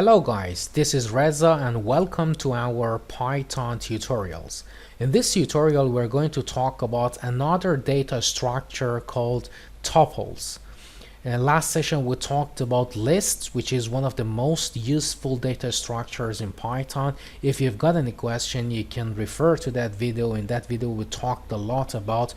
Hello guys, this is Reza and welcome to our Python tutorials. In this tutorial we're going to talk about another data structure called tuples. In last session we talked about lists, which is one of the most useful data structures in Python. If you've got any question, you can refer to that video. In that video we talked a lot about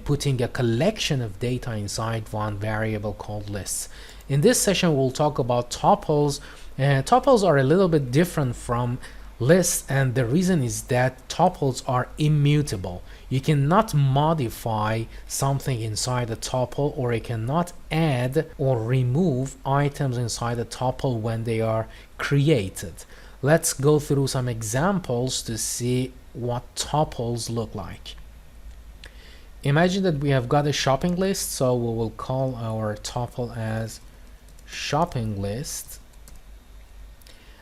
putting a collection of data inside one variable called lists. In this session we'll talk about tuples. Tuples are a little bit different from lists, and the reason is that tuples are immutable. You cannot modify something inside a tuple, or you cannot add or remove items inside a tuple when they are created. Let's go through some examples to see what tuples look like. Imagine that we have got a shopping list, so we will call our tuple as shopping list.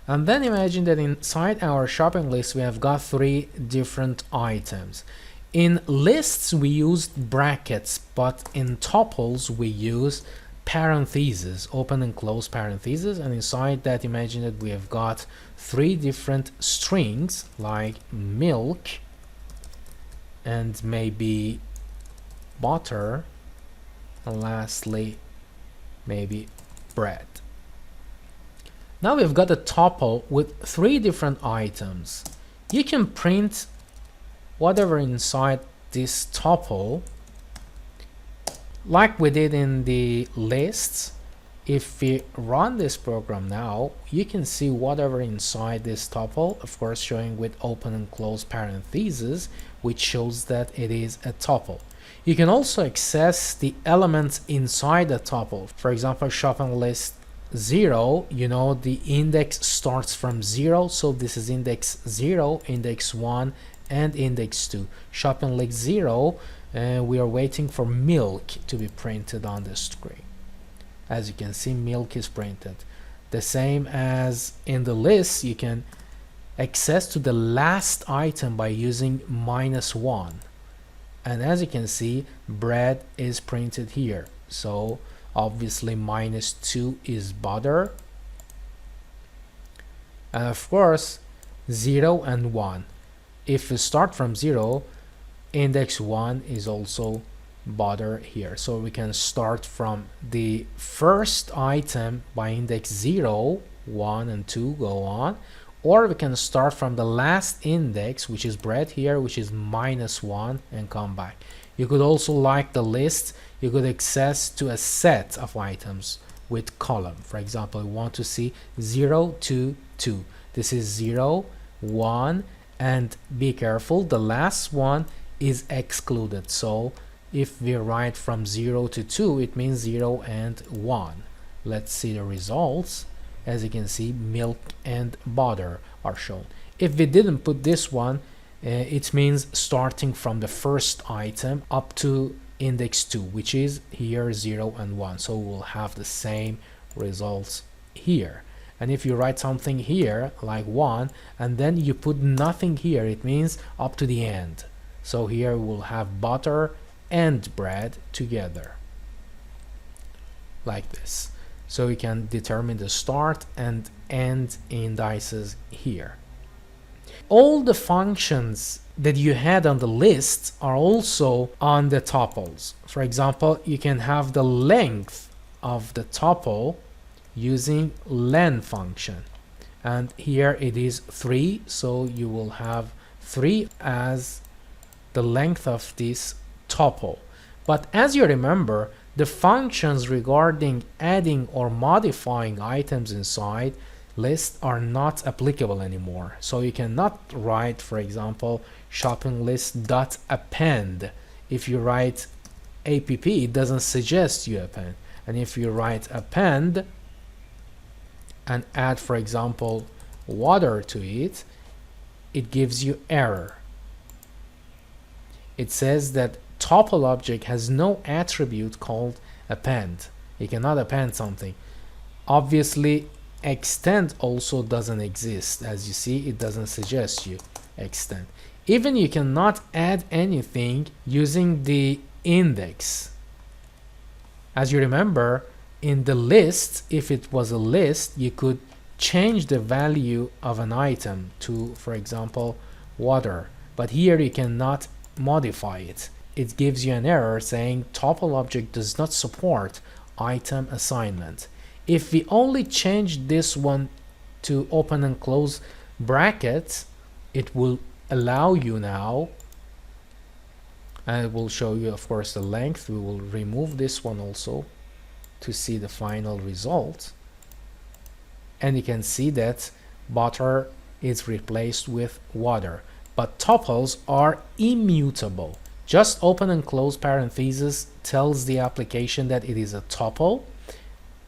And then imagine that inside our shopping list we have got three different items. In lists we used brackets, but in tuples we use parentheses, open and close parentheses, and inside that imagine that we have got three different strings like milk and maybe butter, and lastly maybe bread. Now we've got a tuple with three different items. You can print whatever inside this tuple like we did in the lists. If we run this program now, you can see whatever inside this tuple, of course showing with open and close parentheses, which shows that it is a tuple. You can also access the elements inside the tuple. For example, shopping list 0, you know the index starts from 0, so this is index 0, index 1 and index 2. Shopping list 0, we are waiting for milk to be printed on the screen. As you can see, milk is printed. The same as in the list, you can access to the last item by using -1, and as you can see, bread is printed here, so obviously -2 is butter, and of course 0 and 1. If we start from 0, index 1 is also butter here, so we can start from the first item by index 0, 1 and 2, go on, or we can start from the last index, which is bread here, which is -1, and come back. You could also, like the list, you could access to a set of items with column. For example, you want to see 0 to 2. This is 0, 1, and be careful, the last one is excluded. So if we write from 0 to 2, it means 0 and 1. Let's see the results. As you can see, milk and butter are shown. If we didn't put this one, it means starting from the first item up to index 2, which is here 0 and 1, so we'll have the same results here. And if you write something here like 1 and then you put nothing here, it means up to the end. So here we'll have butter and bread together like this. So we can determine the start and end indices here. All the functions that you had on the list are also on the tuples. For example, you can have the length of the tuple using len function, and here it is 3, so you will have 3 as the length of this tuple. But as you remember, the functions regarding adding or modifying items inside lists are not applicable anymore. So you cannot write, for example, shopping list dot append. If you write app, it doesn't suggest you append, and if you write append and add, for example, water to it, it gives you error. It says that tuple object has no attribute called append. You cannot append something. Obviously extend also doesn't exist. As you see, it doesn't suggest you extend. Even you cannot add anything using the index. As you remember, in the list, if it was a list, you could change the value of an item to, for example, water, but here you cannot modify it. It gives you an error saying tuple object does not support item assignment. If we only change this one to open and close brackets, it will allow you now, and it will show you of course the length. We will remove this one also to see the final result, and you can see that butter is replaced with water. But tuples are immutable. Just open and close parentheses tells the application that it is a tuple.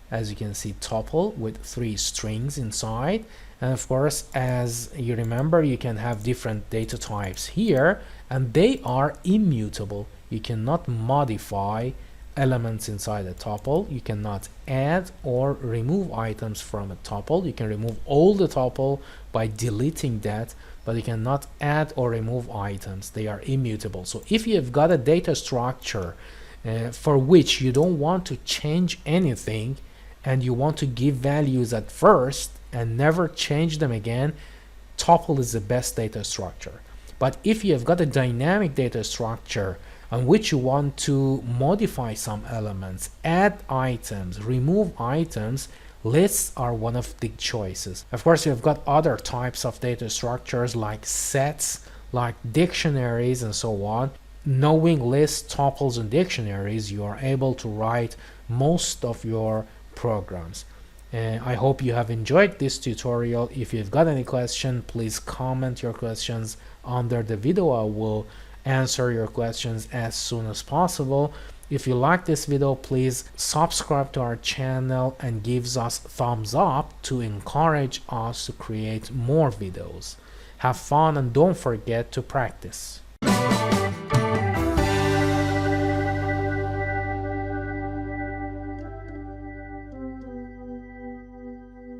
As you can see, tuple with 3 strings inside. And of course, as you remember, you can have different data types here, and they are immutable. You cannot modify elements inside a tuple. You cannot add or remove items from a tuple. You can remove all the tuple by deleting that, but you cannot add or remove items. They are immutable. So if you have got a data structure for which you don't want to change anything, and you want to give values at first and never change them again, tuple is the best data structure. But if you have got a dynamic data structure on which you want to modify some elements, add items, remove items, lists are one of the choices. Of course, you've got other types of data structures like sets, like dictionaries, and so on. Knowing lists, tuples, and dictionaries, you are able to write most of your programs. I hope you have enjoyed this tutorial. If you've got any question, please comment your questions under the video. I will answer your questions as soon as possible. If you like this video, please subscribe to our channel and gives us thumbs up to encourage us to create more videos. Have fun and don't forget to practice.